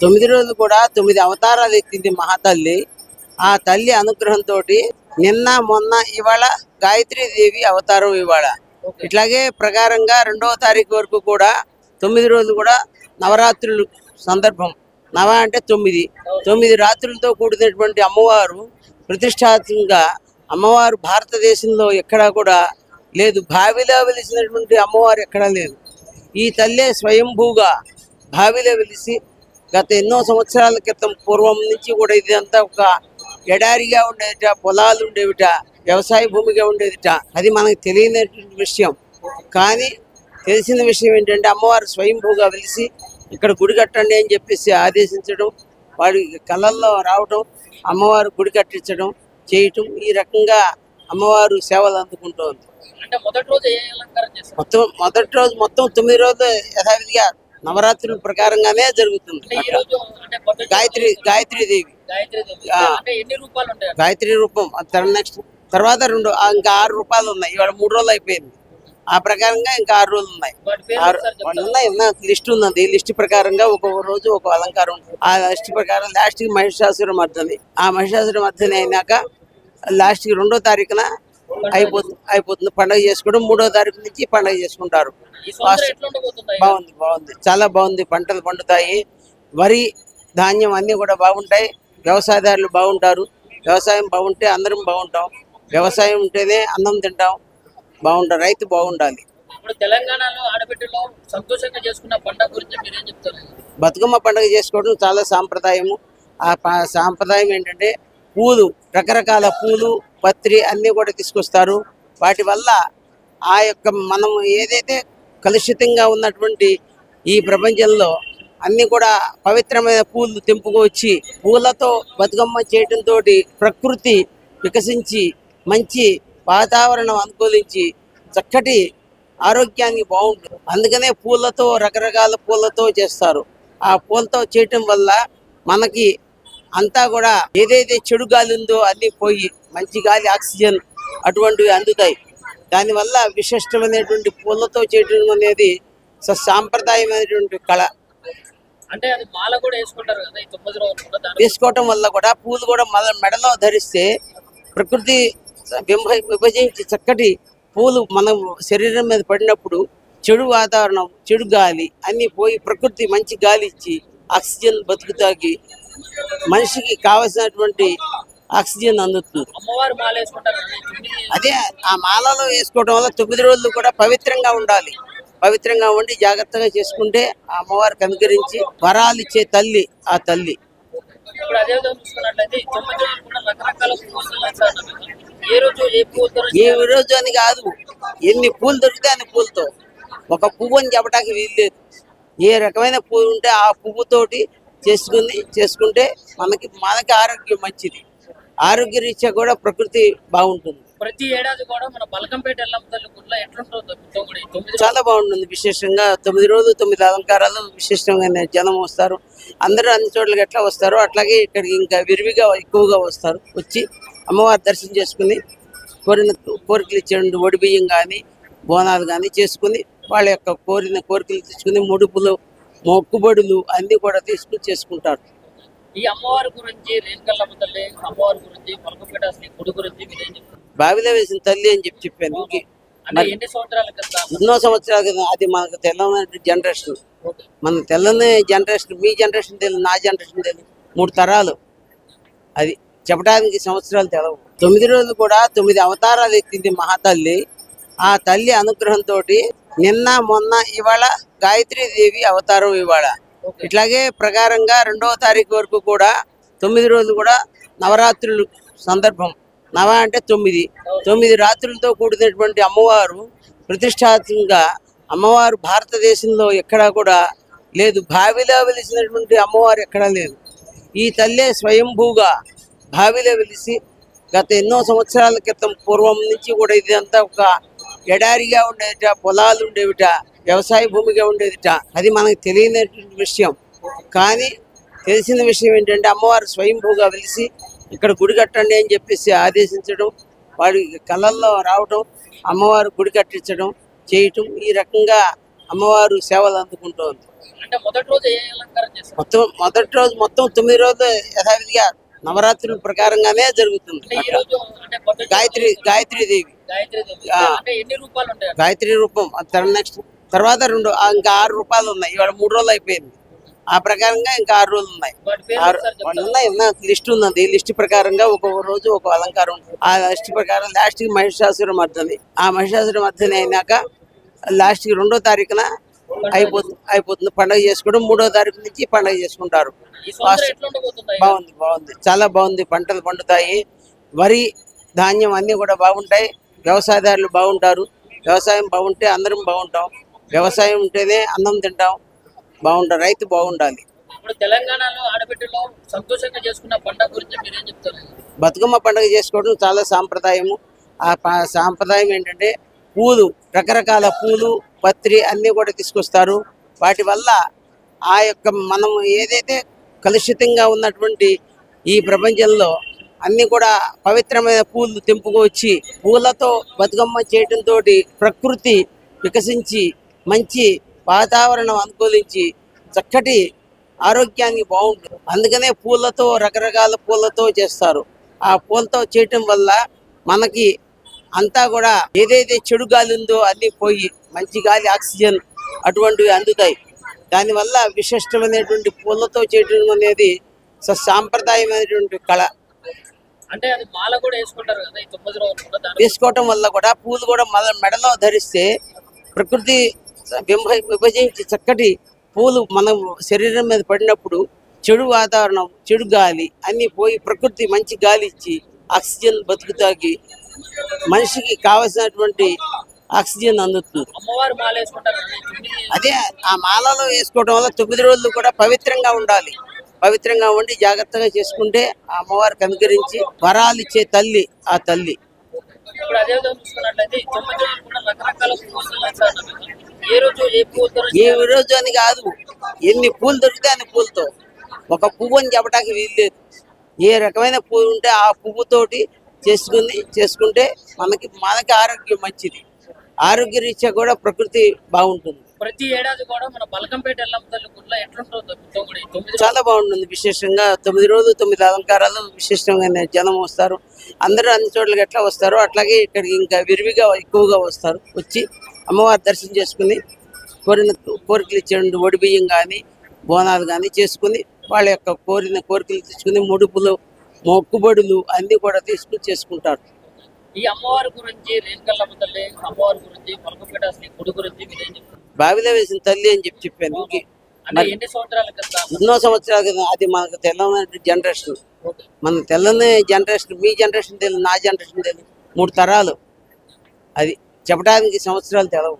9 రోజులు కూడా 9 అవతారాలు ఎత్తింది మహాతల్లి. ఆ తల్లి అనుగ్రహంతో నిన్న మొన్న ఇవాళ గాయత్రీదేవి అవతారం ఇవాళ. ఇట్లాగే ప్రకారంగా 2వ తారీఖు వరకు కూడా 9 రోజులు కూడా నవరాత్రులు సందర్భం. నవ అంటే 9 రాత్రులతో కూడినటువంటి అమ్మవారు ప్రతిష్టాత్మకంగా. అమ్మవారు భారతదేశంలో ఎక్కడా కూడా లేదు, బావిలో వెలిసినటువంటి అమ్మవారు ఎక్కడా లేదు. ఈ తల్లే స్వయంభూగా బావిలో వెలిసి గత ఎన్నో సంవత్సరాల క్రితం పూర్వం నుంచి కూడా ఇదంతా ఒక ఎడారిగా ఉండేదిట, పొలాలు ఉండేవిట, వ్యవసాయ భూమిగా ఉండేదిట. అది మనకు తెలియనటువంటి విషయం. కానీ తెలిసిన విషయం ఏంటంటే అమ్మవారు స్వయంభూగా వెలిసి ఇక్కడ గుడి కట్టండి అని చెప్పేసి ఆదేశించడం, వాడి కళ్ళల్లో రావడం, అమ్మవారు గుడి కట్టించడం చేయటం, ఈ రకంగా అమ్మవారు సేవలు అందుకుంటోంది. మొదటి రోజు మొత్తం 9 రోజులు యథావిధిగా నవరాత్రుల ప్రకారంగానే జరుగుతుంది. గాయత్రీదేవి గాయత్రి రూపం. నెక్స్ట్ తర్వాత ఇంకా 6 రూపాయలు ఉన్నాయి. ఇవాళ 3 రోజులు అయిపోయింది. ఆ ప్రకారంగా ఇంకా 6 రోజులు ఉన్నాయి. లిస్ట్ ఉన్నది. లిస్ట్ ప్రకారంగా ఒక్కొక్క రోజు ఒక అలంకారం ఉంటుంది. ఆ లిస్ట్ ప్రకారం లాస్ట్ కి మహిషాసుర మర్దని. ఆ మహిషాసుర మర్దని అయినాక లాస్ట్ కి 2వ తారీఖున అయిపోతుంది పండుగ చేసుకోవడం. 3వ తారీఖు నుంచి పండుగ చేసుకుంటారు. బాగుంది, చాలా బాగుంది. పంటలు పండుతాయి, వరి ధాన్యం అన్ని కూడా బాగుంటాయి. వ్యవసాయదారులు బాగుంటారు. వ్యవసాయం బాగుంటే అందరం బాగుంటాం. వ్యవసాయం ఉంటేనే అన్నం తింటాం. బాగుంటారు, రైతు బాగుండాలి. తెలంగాణలో ఆడబిడ్డలో సంతోషంగా చేసుకున్న పండుగ గురించి మీరేం చెప్తారు? బతుకమ్మ పండుగ చేసుకోవడం చాలా సాంప్రదాయము. ఆ సాంప్రదాయం ఏంటంటే పూలు, రకరకాల పూలు, పత్రి అన్నీ కూడా తీసుకొస్తారు. వాటి వల్ల ఆ యొక్క మనం ఏదైతే కలుషితంగా ఉన్నటువంటి ఈ ప్రపంచంలో అన్నీ కూడా పవిత్రమైన పూలు తెంపుకొచ్చి పూలతో బతుకమ్మ చేయటంతో ప్రకృతి వికసించి మంచి వాతావరణం అనుకూలించి చక్కటి ఆరోగ్యానికి బాగుంటుంది. అందుకనే పూలతో, రకరకాల పూలతో చేస్తారు. ఆ పూలతో చేయటం వల్ల మనకి అంతా కూడా ఏదైతే చెడు గాలి ఉందో అన్నీ పోయి మంచి గాలి, ఆక్సిజన్ అటువంటివి అందుతాయి. దానివల్ల విశిష్టమైనటువంటి పూలతో చేయడం అనేది సాంప్రదాయమైనటువంటి కళ. అంటే అది మాల కూడా వేసుకుంటారు కదా ఈ 9 రోజులు. వేసుకోవటం వల్ల కూడా పూలు కూడా మెడలో ధరిస్తే ప్రకృతి విభజించి చక్కటి పూలు మనం శరీరం మీద పడినప్పుడు చెడు వాతావరణం, చెడు గాలి అన్నీ పోయి ప్రకృతి మంచి గాలి ఇచ్చి ఆక్సిజన్ బతుకుతాకి మనిషికి కావలసినటువంటి ఆక్సిజన్ అందుతుంది. అదే ఆ మాలలో వేసుకోవడం వల్ల 9 రోజులు కూడా పవిత్రంగా ఉండాలి. పవిత్రంగా ఉండి జాగ్రత్తగా చేసుకుంటే ఆ అమ్మవారికి అనుగ్రహించి వరాలు ఇచ్చే తల్లి ఆ తల్లి. ఏ రోజు అని కాదు, ఎన్ని పూలు దొరికితే అన్ని పూలతో. ఒక పువ్వు అని చెప్పడానికి వీల్లేదు. ఏ రకమైన పువ్వు ఉంటే ఆ పువ్వుతోటి చేసుకుంటే మనకి ఆరోగ్యం మంచిది. ఆరోగ్య రీత్యా కూడా ప్రకృతి బాగుంటుంది. ప్రతి ఏడాది కూడా మన బల్కంపేట ఎల్లమ్మ తల్లి గుడిలో ఎట్లుంటుంది? చాలా బాగుంటుంది. విశేషంగా 9 రోజులు 9 అలంకారాలు విశిష్టంగా జనం వస్తారు. అందరూ అన్ని చోట్లకి ఎట్లా వస్తారో అట్లాగే ఇక్కడికి ఇంకా విరివిగా ఎక్కువగా వస్తారు. వచ్చి అమ్మవారి దర్శనం చేసుకుని కోరికలు ఇచ్చే ఒడి బియ్యం కానీ బోనాలు కానీ చేసుకుని వాళ్ళ యొక్క కోరికలు తెచ్చుకుని ముడుపులు, మొక్కుబడులు అన్ని కూడా తీసుకుని చేసుకుంటారు. ఈ అమ్మవారి గురించి, రేణుకల్లమ్మ తల్లి అమ్మవారి గురించి, బల్కంపేట గుడి గురించి మీరేం చెప్తారు? బావిలో వేసిన తల్లి అని చెప్పాను. ఎన్ని సంవత్సరాల క్రితం? ఎన్నో సంవత్సరాల క్రితం. అది మనకు తెల్లని జనరేషన్. మన తెల్లని జనరేషన్, మీ జనరేషన్ తెలియదు, నా జనరేషన్ తెలియదు. 3 తరాలు. అది చెప్పడానికి సంవత్సరాలు తెలవు. 9 రోజులు కూడా 9 అవతారాలు ఎత్తింది మహాతల్లి. ఆ తల్లి అనుగ్రహంతో నిన్న మొన్న ఇవాళ గాయత్రీదేవి అవతారం ఇవాళ. ఇట్లాగే ప్రకారంగా 2వ తారీఖు వరకు కూడా 9 రోజులు కూడా నవరాత్రులు సందర్భం. నవ అంటే 9 రాత్రులతో కూడినటువంటి అమ్మవారు ప్రతిష్టాత్మకంగా. అమ్మవారు భారతదేశంలో ఎక్కడా కూడా లేదు, బావిలో వెలిసినటువంటి అమ్మవారు ఎక్కడా లేదు. ఈ తల్లే స్వయంభూగా బావిలో వెలిసి గత ఎన్నో సంవత్సరాల క్రితం పూర్వం నుంచి కూడా ఇదంతా ఒక ఎడారిగా ఉండేదిట, పొలాలు ఉండేవిట, వ్యవసాయ భూమిగా ఉండేదిట. అది మనకు తెలియనటువంటి విషయం. కానీ తెలిసిన విషయం ఏంటంటే అమ్మవారు స్వయంభూగా వెలిసి ఇక్కడ గుడి కట్టండి అని చెప్పేసి ఆదేశించడం, వాడి కళ్ళల్లో రావడం, అమ్మవారు గుడి కట్టించడం చేయటం, ఈ రకంగా అమ్మవారు సేవలు అందుకుంటోంది. అంటే మొదటి రోజు ఏ అలంకారం చేస్తారు? మొదటి రోజు మొత్తం 9 రోజులు యథావిధిగా నవరాత్రుల ప్రకారంగానే జరుగుతుంది. అంటే ఈ రోజు అంటే మొదటి గాయత్రి దేవి గాయత్రి దేవి. ఆ. అంటే ఎన్ని రూపాయలు ఉంటాయి? గాయత్రి రూపం నెక్స్ట్ తర్వాత ఇంకా 6 రూపాయలు ఉన్నాయి. ఇవాళ 3 రోజులు అయిపోయింది. ఆ ప్రకారంగా ఇంకా 6 రోజులు ఉన్నాయి. వాటి పేరు ఒకసారి వాళ్ళు చెప్తారా? ఉన్నాయి లిస్ట్ ఉన్నది. లిస్ట్ ప్రకారంగా ఒక్కొక్క రోజు ఒక అలంకారం ఉంటుంది. ఆ లిస్ట్ ప్రకారం లాస్ట్ కి మహిషాసుర మర్దని, ఆ మహిషాసుర మర్దని అయినాక లాస్ట్ కి 2వ తారీఖున అయిపోతుంది పండుగ చేసుకోవడం. 3వ తారీఖు నుంచి పండుగ చేసుకుంటారు. ఈ సంవత్సరం ఎట్లా ఉండబోతుంది? బాగుంది చాలా బాగుంది. పంటలు పండుతాయి. వరి ధాన్యం అన్ని కూడా బాగుంటాయి. వ్యవసాయదారులు బాగుంటారు. వ్యవసాయం బాగుంటే అందరం బాగుంటాం. వ్యవసాయం ఉంటేనే అన్నం తింటాం. రైతు బాగుండాలి. ఇప్పుడు తెలంగాణలో ఆడబిడ్డలో సంతోషంగా చేసుకున్న పండుగ గురించి మీరేం చెప్తారు? బతుకమ్మ పండుగ చేసుకోవడం చాలా సాంప్రదాయము. ఆ సాంప్రదాయం ఏంటంటే పూలు, రకరకాల పూలు, పత్రి అన్నీ కూడా తీసుకొస్తారు. వాటి వల్ల ఆ యొక్క మనం ఏదైతే కలుషితంగా ఉన్నటువంటి ఈ ప్రపంచంలో అన్ని కూడా పవిత్రమైన పూలు తెంపుకొచ్చి పూలతో బతుకమ్మ చేయడంతో ప్రకృతి వికసించి మంచి వాతావరణం అనుకూలించి చక్కటి ఆరోగ్యానికి బాగుంటుంది. అందుకనే పూలతో రకరకాల పూలతో చేస్తారు. ఆ పూలతో చేయటం వల్ల మనకి అంతా కూడా ఏదైతే చెడు గాలి ఉందో అన్ని పోయి మంచి గాలి, ఆక్సిజన్ అటువంటివి అందుతాయి. దానివల్ల విశిష్టమైనటువంటి పూలతో చేయడం అనేది సాంప్రదాయమైనటువంటి కళ. అంటే అది మాల కూడా వేసుకుంటారు కదా ఈ 9 రోజులు కూడా. దాని వేసుకోవటం వల్ల కూడా పూలు కూడా మెడలో ధరిస్తే ప్రకృతి విభజించి చక్కటి పూలు మనం శరీరం మీద పడినప్పుడు చెడు వాతావరణం, చెడు గాలి అన్ని పోయి ప్రకృతి మంచి గాలి ఇచ్చి ఆక్సిజన్ బతుకుతాకి మనిషికి కావలసినటువంటి ఆక్సిజన్ అందుతుంది. అమ్మవారు మాల వేసుకుంటారు కదా ఈ 9 అదే ఆ మాలలో వేసుకోవడం వల్ల 9 రోజులు కూడా పవిత్రంగా ఉండాలి. పవిత్రంగా ఉండి జాగ్రత్తగా చేసుకుంటే ఆ అమ్మవారికి అనుగ్రహించి వరాలు ఇచ్చే తల్లి ఆ తల్లి. ఇప్పుడు అదే విధంగా చూసుకున్నట్లయితే ఈ 9 రోజులు కూడా రకరకాల పూలు వేస్తారు కదా. ఏ రోజు ఏ పూలతో ఏ రోజు అని కాదు, ఎన్ని పూలు దొరికితే అన్ని పూలతో. ఒక పువ్వు అని చెప్పడానికి వీల్లేదు. ఏ రకమైన పువ్వు ఉంటే ఆ పువ్వుతోటి చేసుకుంటే మనకి ఆరోగ్యం మంచిది. ఆరోగ్య రీత్యా కూడా ప్రకృతి బాగుంటుంది. ప్రతి ఏడాది కూడా మన బల్కంపేట ఎల్లమ్మ తల్లి గుడిలో ఎట్లుంటుందో కూడా ఈ 9 చాలా బాగుంటుంది. విశేషంగా 9 రోజులు 9 అలంకారాలు విశిష్టంగా జనం వస్తారు. అందరూ అన్ని చోట్లకి ఎట్లా వస్తారో అట్లాగే ఇక్కడికి ఇంకా విరివిగా ఎక్కువగా వస్తారు. వచ్చి అమ్మవారి దర్శనం చేసుకుని కోరికలు ఇచ్చే ఒడి బియ్యం కానీ బోనాలు కానీ చేసుకుని వాళ్ళ యొక్క కోరికలు తెచ్చుకుని ముడుపులు, మొక్కుబడులు అన్నీ కూడా తీసుకుని చేసుకుంటారు. ఈ అమ్మవారి గురించి, రేణుకల్లమ్మ తల్లి అమ్మవారి గురించి, బల్కంపేట శ్రీ గుడి గురించి మీరేం చెప్తారు? బావిలో వేసిన తల్లి అని చెప్పాను. అంటే ఎన్ని సంవత్సరాల క్రితం? ఎన్నో సంవత్సరాల క్రితం. అది మనకు తెల్లని జనరేషన్. మన తెల్లని జనరేషన్, మీ జనరేషన్ తెలియదు, నా జనరేషన్ తెలియదు. 3 తరాలు. అది చెప్పడానికి సంవత్సరాలు తెలవు.